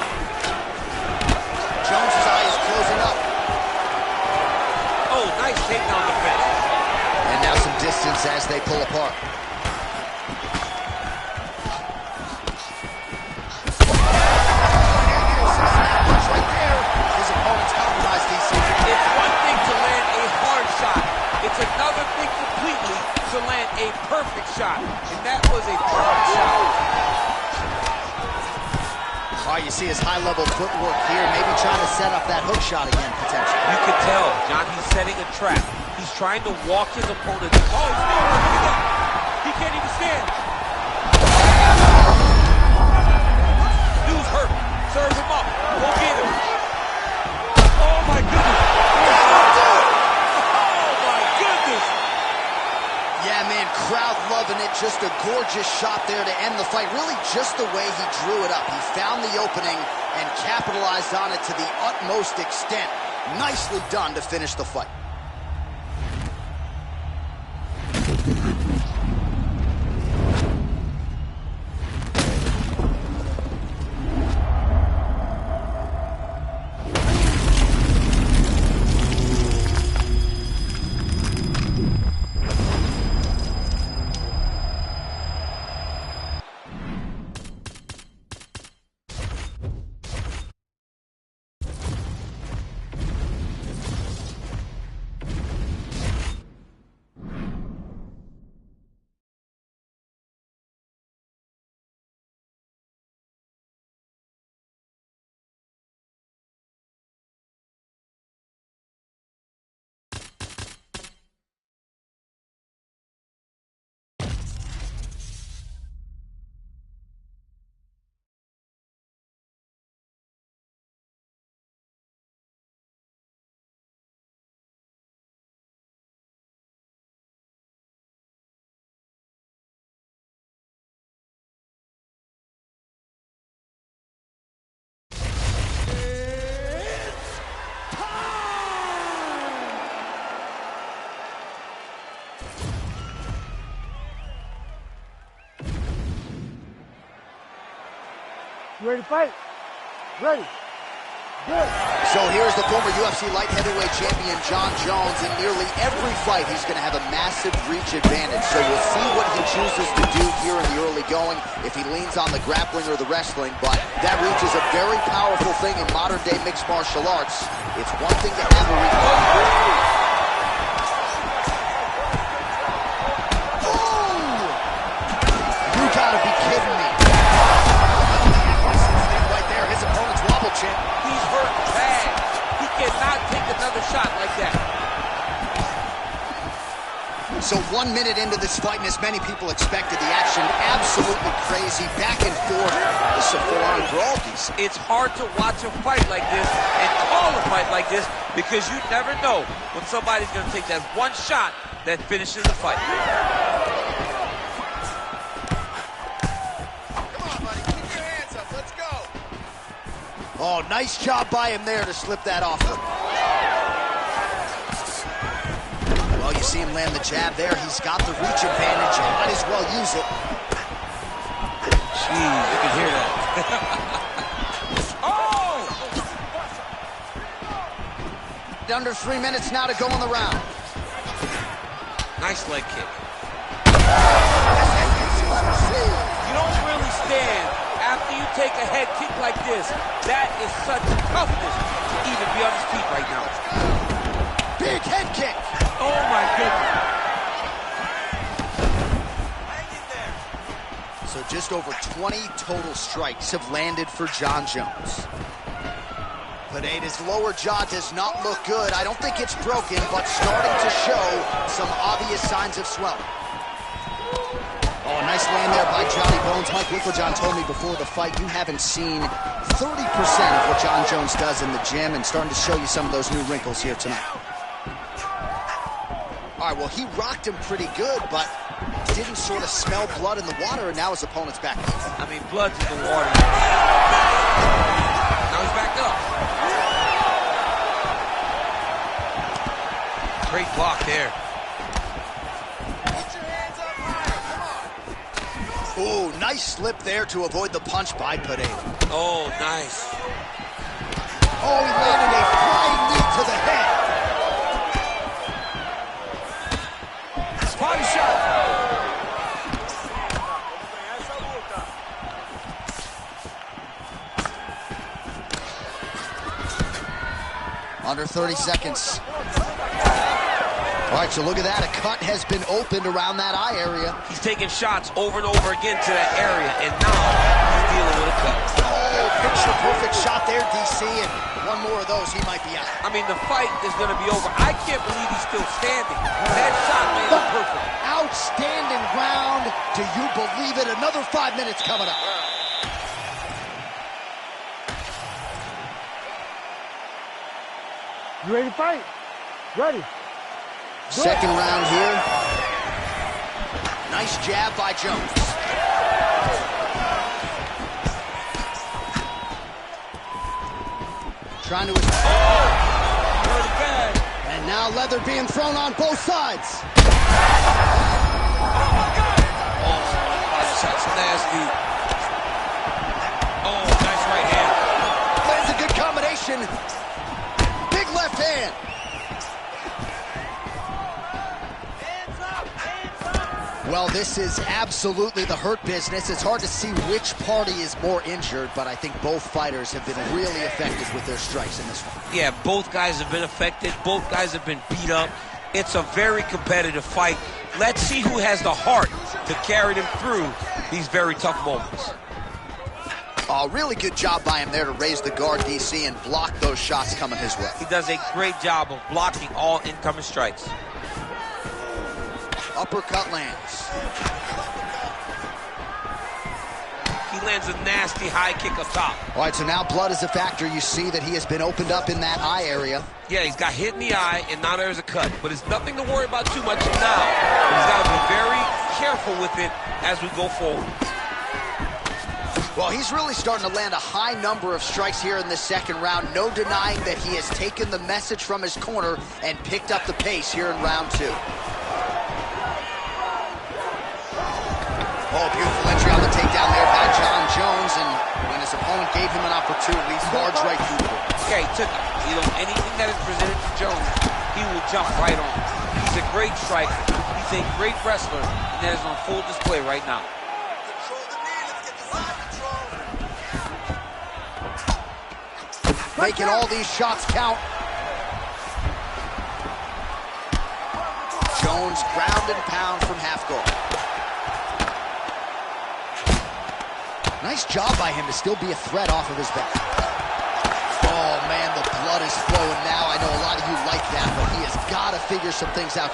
Jones's eye is closing up. Oh, nice takedown defense. And now some distance as they pull apart. Right there. His opponent's compromised, DC. It's one thing to land a hard shot. It's another thing completely to land a perfect shot. And that was a perfect shot. All right, you see his high-level footwork here, maybe trying to set up that hook shot again, potentially. You can tell, John, he's setting a trap. He's trying to walk his opponent. Oh, he's not working it up. He can't even stand. Dude's hurt. Serve him up. Go get him. Oh, my goodness. Oh, my goodness. Yeah, man, crowd loving it. Just a gorgeous shot there to end the fight. Really just the way he drew it up. He found the opening and capitalized on it to the utmost extent. Nicely done to finish the fight. You ready to fight? Ready. Good. So here's the former UFC light heavyweight champion, Jon Jones. In nearly every fight, he's going to have a massive reach advantage. So we'll see what he chooses to do here in the early going, if he leans on the grappling or the wrestling. But that reach is a very powerful thing in modern-day mixed martial arts. It's one thing to have a reach. You gotta be kidding me. Right there, his opponent's wobble chin. He's hurt So 1 minute into this fight, and as many people expected, the action absolutely crazy, back and forth. This is a full-on brawl, DC. It's hard to watch a fight like this and call a fight like this because you never know when somebody's going to take that one shot that finishes the fight. Come on, buddy. Keep your hands up. Let's go. Oh, nice job by him there to slip that off. Well, you see him land the jab there. He's got the reach advantage. Might as well use it. Jeez, you can hear that. Oh! Under 3 minutes now to go in the round. Nice leg kick. You don't really stand after you take a head kick like this. That is such toughness to even be on his feet right now. Big head kick. Oh my goodness. So just over 20 total strikes have landed for Jon Jones. Pineda's lower jaw does not look good. I don't think it's broken, but starting to show some obvious signs of swelling. Oh, nice land there by Johnny Bones. Mike Winkeljohn told me before the fight you haven't seen 30% of what Jon Jones does in the gym, and starting to show you some of those new wrinkles here tonight. All right, well, he rocked him pretty good, but didn't sort of smell blood in the water, and now his opponent's back. I mean, blood's in the water. Now he's back up. Great block there. Get your hands up higher. Come on. Ooh, nice slip there to avoid the punch by Pineda. Oh, nice. Oh, he landed a flying knee to the head. Body shot. Under 30 seconds. All right, so look at that. A cut has been opened around that eye area. He's taking shots over and over again to that area, and now he's dealing with a cut. Oh, picture-perfect shot there, DC, and one more of those, he might be out. I mean, the fight is going to be over. I can't believe he's still standing. That shot made it perfect. Outstanding round. Do you believe it? Another 5 minutes coming up. You ready to fight? Ready. Second round here. Nice jab by Jones. Trying to... Hurt bad. And now leather being thrown on both sides. That shot's nasty. Oh, nice right hand. That's a good combination. Big left hand. Well, this is absolutely the hurt business. It's hard to see which party is more injured, but I think both fighters have been really effective with their strikes in this one. Yeah, both guys have been affected. Both guys have been beat up. It's a very competitive fight. Let's see who has the heart to carry them through these very tough moments. Really good job by him there to raise the guard, DC, and block those shots coming his way. He does a great job of blocking all incoming strikes. Uppercut lands. He lands a nasty high kick up top. All right, so now blood is a factor. You see that he has been opened up in that eye area. Yeah, he's got hit in the eye, and now there's a cut. But it's nothing to worry about too much now. He's got to be very careful with it as we go forward. Well, he's really starting to land a high number of strikes here in this second round. No denying that he has taken the message from his corner and picked up the pace here in round two. Oh, beautiful entry on the takedown there by Jon Jones, and when his opponent gave him an opportunity, barged right through the door. Okay, he took anything that is presented to Jones, he will jump right on. He's a great striker. He's a great wrestler, and that is on full display right now. Control the knee. Let's get the side control. Making all these shots count. Jones ground and pound from half guard. Nice job by him to still be a threat off of his back. Oh, man, the blood is flowing now. I know a lot of you like that, but he is got to figure some things out.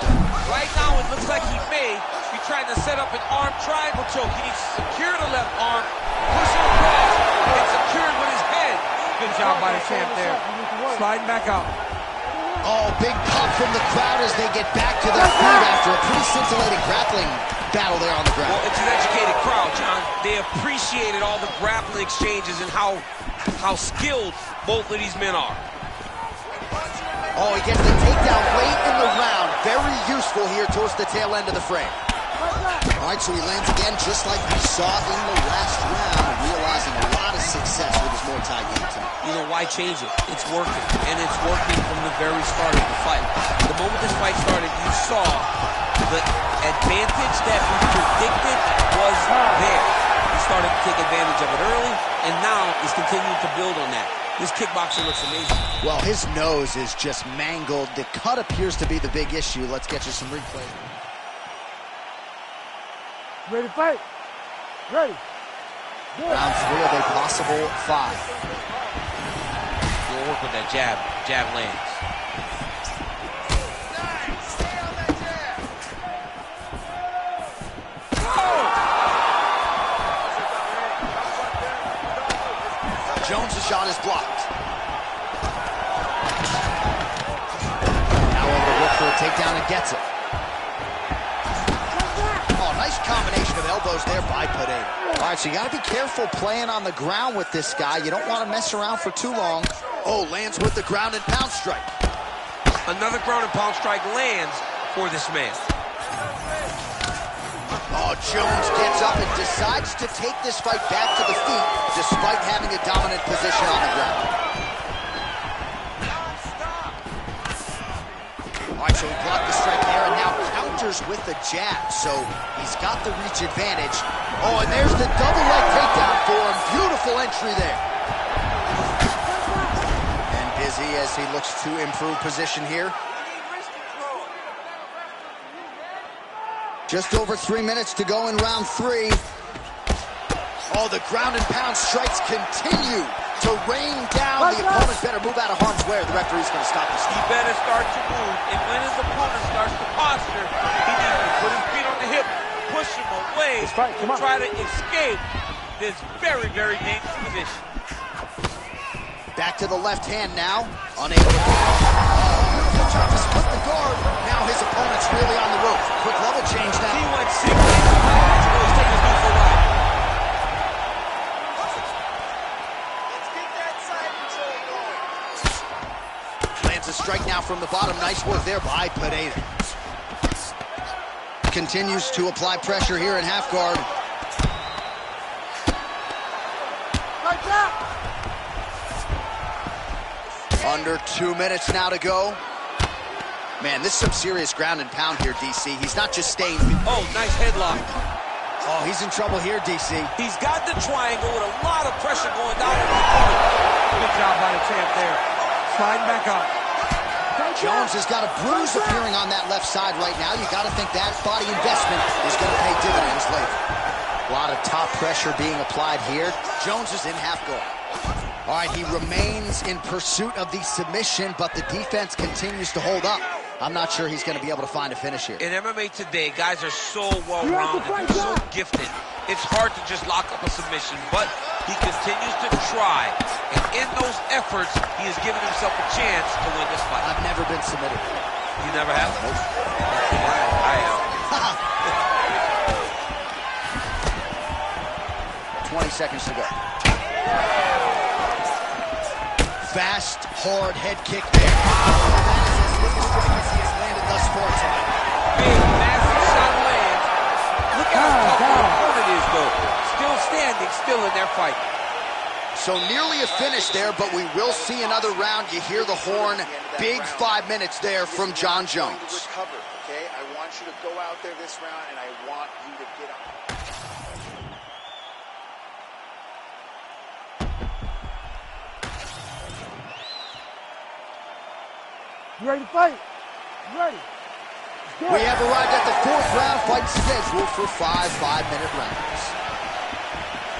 Right now, it looks like he may be trying to set up an arm triangle choke. He needs to secure the left arm, push it across, and secure it with his head. Good job by the champ there. Sliding back out. Oh, big pop from the crowd as they get back to their feet after a pretty scintillating grappling battle there on the ground. Well, it's an educated crowd, John. They appreciated all the grappling exchanges and how skilled both of these men are. Oh, he gets the takedown late in the round. Very useful here towards the tail end of the frame. All right, so he lands again just like we saw in the last round, realizing a lot of success with his Muay Thai game tonight. You know, why change it? It's working, and it's working from the very start of the fight. The moment this fight started, you saw the advantage that we predicted was there. He started to take advantage of it early, and now he's continuing to build on that. This kickboxer looks amazing. Well, his nose is just mangled. The cut appears to be the big issue. Let's get you some replay. Ready to fight? Ready. Good. Round 3 of a possible 5. We'll work with that jab. Jab lands. Jones' shot is blocked. Now over to look for a takedown and gets it. Oh, nice combination of elbows there by Pereira. All right, so you got to be careful playing on the ground with this guy. You don't want to mess around for too long. Oh, lands with the ground and pound strike. Another ground and pound strike lands for this man. Oh, Jones gets up and decides to take this fight back to the feet despite having a dominant position on the ground. All right, so he blocked the strike there and now counters with the jab. So he's got the reach advantage. Oh, and there's the double leg takedown for him. Beautiful entry there. And busy as he looks to improve position here. Just over 3 minutes to go in round 3. Oh, the ground and pound strikes continue to rain down. The opponent better move out of harm's way or the referee's going to stop this. He better start to move, and when his opponent starts to posture, he needs to put his feet on the hip, push him away, to try to escape this very, very dangerous position. Back to the left hand now, unable to pick up. Beautiful job to split the guard. Now his opponent's really on the ropes. Quick level change now. He went 6 inches. He's taking his move for a while. Let's keep that side control going. Lands a strike now from the bottom. Nice work there by Pereira. Continues to apply pressure here in half guard. Right back. Under 2 minutes now to go. Man, this is some serious ground and pound here, DC. He's not just staying. Oh, nice headlock. Oh, he's in trouble here, DC. He's got the triangle with a lot of pressure going down on the opponent. Good job by the champ there. Sliding back out. Jones has got a bruise appearing on that left side right now. You got to think that body investment is going to pay dividends later. A lot of top pressure being applied here. Jones is in half guard. All right, he remains in pursuit of the submission, but the defense continues to hold up. I'm not sure he's going to be able to find a finish here. In MMA today, guys are so well-rounded, they're so gifted. It's hard to just lock up a submission, but he continues to try. And in those efforts, he has given himself a chance to win this fight. I've never been submitted. You never have? Nope. I am. 20 seconds to go. Fast, hard head kick there. That is as big a strike as he has landed thus far tonight. Big, massive shot lands. Look at how tough the opponent is, though. Still standing, still in their fight. So nearly a finish there, but we will see another round. You hear the horn. Big 5 minutes there from Jon Jones. Recover, okay? I want you to go out there this round, and I want you to get up. You ready to fight? You ready? We have arrived at the 4th round, fight scheduled for 5 5-minute rounds.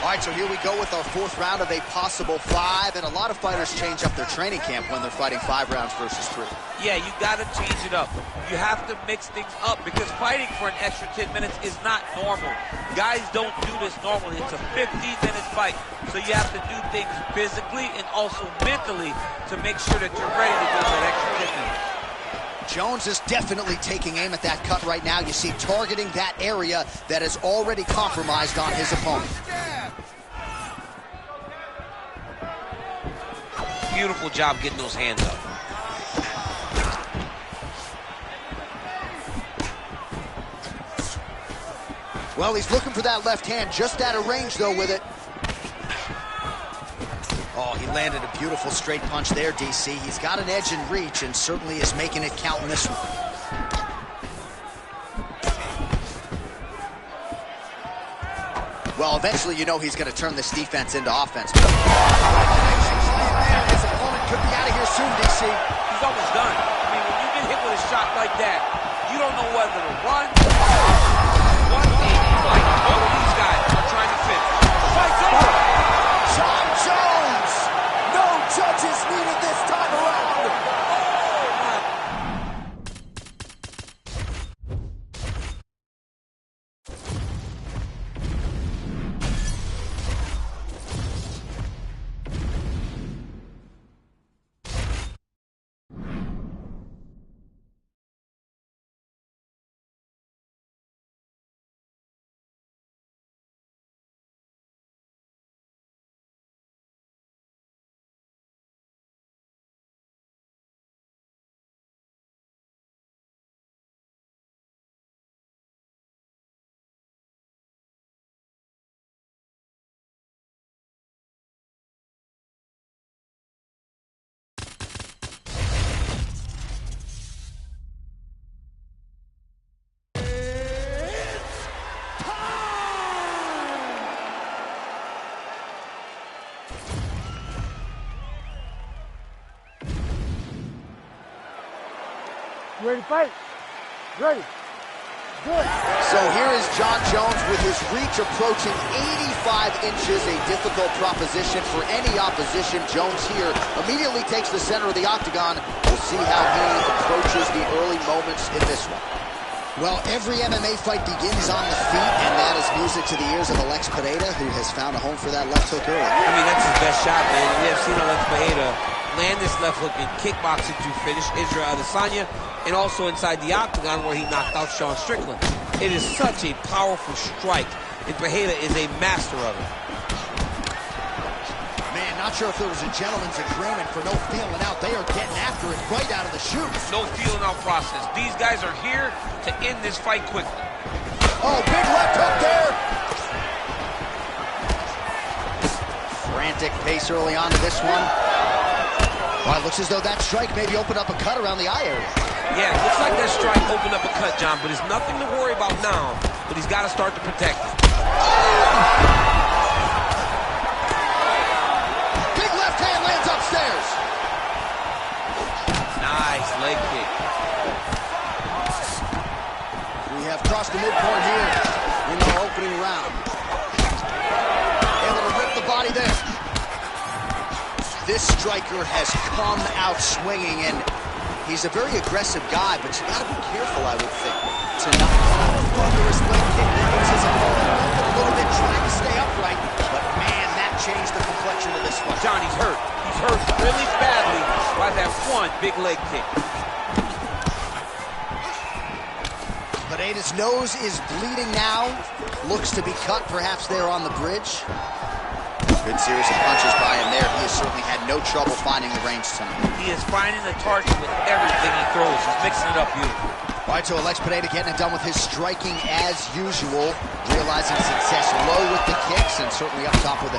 All right, so here we go with our fourth round of a possible 5, and a lot of fighters change up their training camp when they're fighting 5 rounds versus 3. Yeah, you got to change it up. You have to mix things up because fighting for an extra 10 minutes is not normal. Guys don't do this normally. It's a 15-minute fight, so you have to do things physically and also mentally to make sure that you're ready to go that extra 10 minutes. Jones is definitely taking aim at that cut right now. You see, targeting that area that is already compromised on his opponent. Beautiful job getting those hands up. Well, he's looking for that left hand, just out of range, though, with it. Oh, he landed a beautiful straight punch there, DC. He's got an edge in reach and certainly is making it count in this one. Well, eventually, you know he's going to turn this defense into offense. His opponent could be out of here soon, DC. He's almost done. I mean, when you get hit with a shot like that, you don't know whether to run. One thing, like all of these guys are trying to finish. Fight's over. Jon Jones! No judges needed this time around. You ready to fight? Ready. Good. So here is Jon Jones with his reach approaching 85 inches, a difficult proposition for any opposition. Jones here immediately takes the center of the octagon. We'll see how he approaches the early moments in this one. Well, every MMA fight begins on the feet, and that is music to the ears of Alex Pereira, who has found a home for that left hook early. I mean, that's his best shot, man. We have seen Alex Pereira land this left hook in kickboxing to finish Israel Adesanya, and also inside the octagon where he knocked out Sean Strickland. It is such a powerful strike, and Pereira is a master of it. Man, not sure if there was a gentleman's agreement for no feeling out. They are getting after it right out of the chute. No feeling out process. These guys are here to end this fight quickly. Oh, big left hook there. Frantic pace early on to this one. Well, it looks as though that strike maybe opened up a cut around the eye area. Yeah, it looks like that strike opened up a cut, John, but it's nothing to worry about now, but he's got to start to protect it. Big left hand lands upstairs. Nice leg kick. We have crossed the midpoint here in our opening round. Able to rip the body there. This striker has come out swinging, and he's a very aggressive guy, but you gotta be careful, I would think, to not thunderous leg kick that gives his opponent a little bit trying to stay upright, but man, that changed the complexion of this fight. John, he's hurt. He's hurt really badly by that one big leg kick. Pereira's nose is bleeding now. Looks to be cut, perhaps there on the bridge. Good series of punches by him there. He has certainly had no trouble finding the range tonight. He is finding the target with everything he throws. He's mixing it up beautifully. All right, so Alex Pereira getting it done with his striking as usual. Realizing success low with the kicks and certainly up top with it.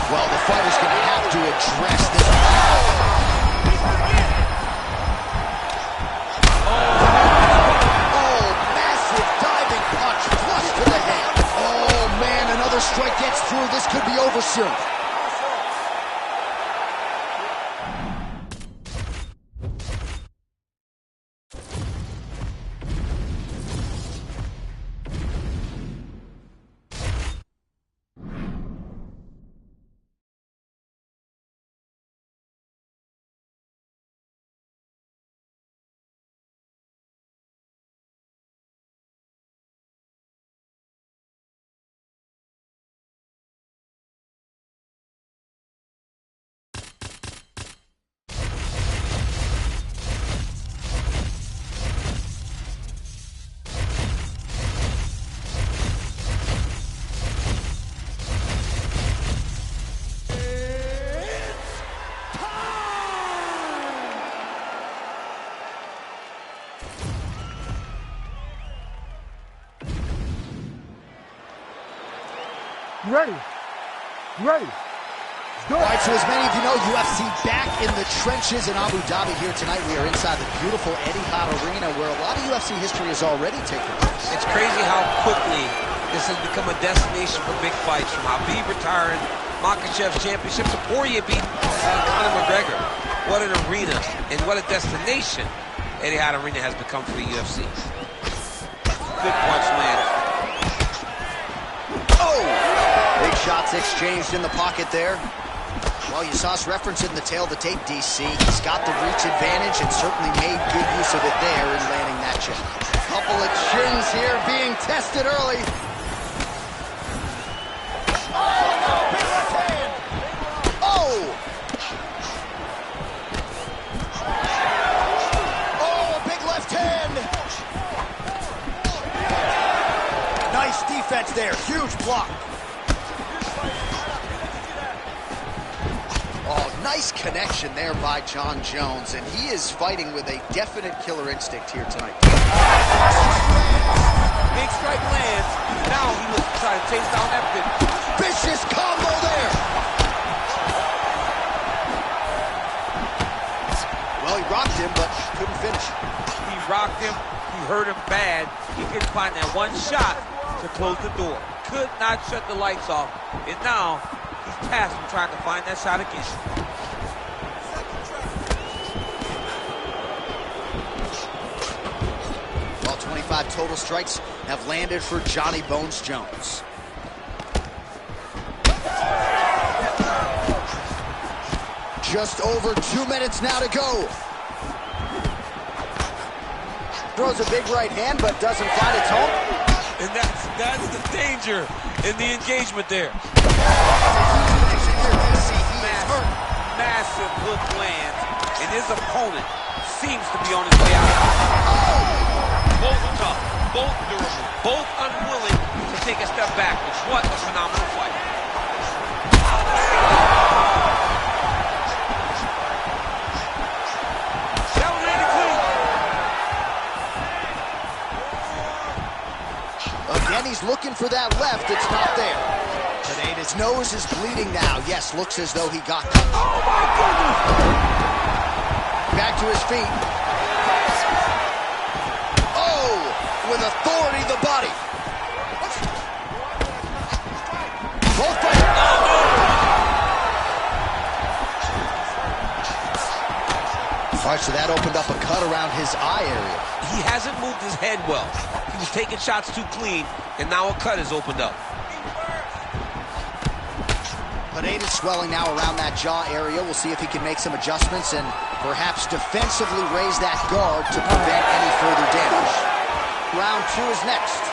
Well, the fighter's going to have to address this. Strike gets through, this could be over soon. You ready? You ready? All right, so as many of you know, UFC back in the trenches in Abu Dhabi here tonight. We are inside the beautiful Etihad Arena where a lot of UFC history has already taken place. It's crazy how quickly this has become a destination for big fights, from Khabib retiring, Makhachev's championship, to Poirier beating Conor McGregor. What an arena and what a destination Etihad Arena has become for the UFC. Good punch lands. Oh! Big shots exchanged in the pocket there. Well, you saw us referencing the tail of the tape, DC. He's got the reach advantage and certainly made good use of it there in landing that jab. Couple of chins here being tested early. Oh! Oh, a big left hand! Nice defense there, huge block. Oh, nice connection there by Jon Jones, and he is fighting with a definite killer instinct here tonight. Big strike lands. Now he looks to try to chase down that bit. Vicious combo there. Well, he rocked him, but couldn't finish. He rocked him. He hurt him bad. He couldn't find that one shot to close the door. Could not shut the lights off. And now he's tasked with trying to find that shot again. Well, 25 total strikes have landed for Johnny Bones Jones. Just over 2 minutes now to go. Throws a big right hand, but doesn't find its home. And that's the danger in the engagement there. Massive hook lands, and his opponent seems to be on his way out. Both tough, both durable, both unwilling to take a step backwards. What a phenomenal fight. That was really clean. Again, he's looking for that left. It's not there. His nose is bleeding now. Yes, looks as though he got cut. Oh my goodness! Back to his feet. Oh, with authority the body. Both fighters. All right, so that opened up a cut around his eye area. He hasn't moved his head well. He was taking shots too clean, and now a cut has opened up. Pineda's swelling now around that jaw area. We'll see if he can make some adjustments and perhaps defensively raise that guard to prevent any further damage. Round 2 is next.